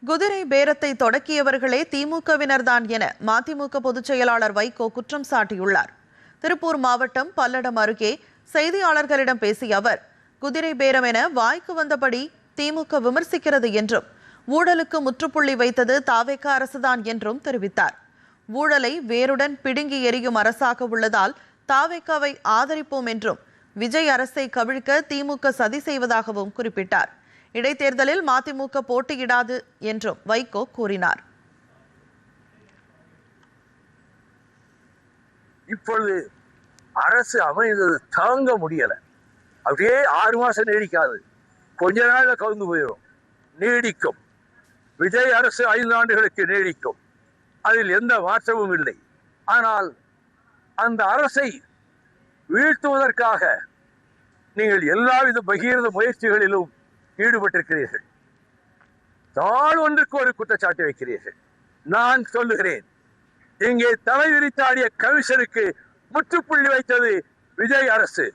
குதிரை பேரத்தை தொடக்கியவர்களே திமுகவினர்தான் என மதிமுக பொதுச் செயலாளர் வைகோ குற்றம் சாட்டியுள்ளார். திருப்பூர் மாவட்டம் பல்லடம் அருகே செய்தியாளர்களிடம் பேசிய அவர், குதிரை பேரம் என வாய்க்கு வந்தபடி திமுக விமர்சிக்கிறது என்றும், ஊழலுக்கு முற்றுப்புள்ளி வைத்தது தாவேக அரசுதான் என்றும் தெரிவித்தார். ஊழலை வேருடன் பிடுங்கி எறியும் அரசாக உள்ளதால் தாவேகாவை ஆதரிப்போம் என்றும், விஜய் அரசை கவிழ்க்க திமுக சதி செய்வதாகவும் குறிப்பிட்டார். இடைத்தேர்தலில் மதிமுக போட்டியிடாது என்றும் வைகோ கூறினார். இப்பொழுது அரசு அமைந்தது தாங்க முடியல. அப்படியே 6 மாசம் நீடிக்காது, கொஞ்ச நாள்ல கவுந்து போயிடும். நீடிக்கும். விஜய் அரசு 5 ஆண்டுகளுக்கு நீடிக்கும், அதில் எந்த மாற்றமும் இல்லை. ஆனால் அந்த அரசை வீழ்த்துவதற்காக நீங்கள் எல்லாவித பகீரத முயற்சிகளிலும் ஈடுபட்டிருக்கிறீர்கள். நாள் ஒன்றுக்கு ஒரு குற்றச்சாட்டு வைக்கிறீர்கள். நான் சொல்லுகிறேன், இங்கே தலை விரித்தாடிய கமிஷனுக்கு முற்றுப்புள்ளி வைத்தது விஜய் அரசு.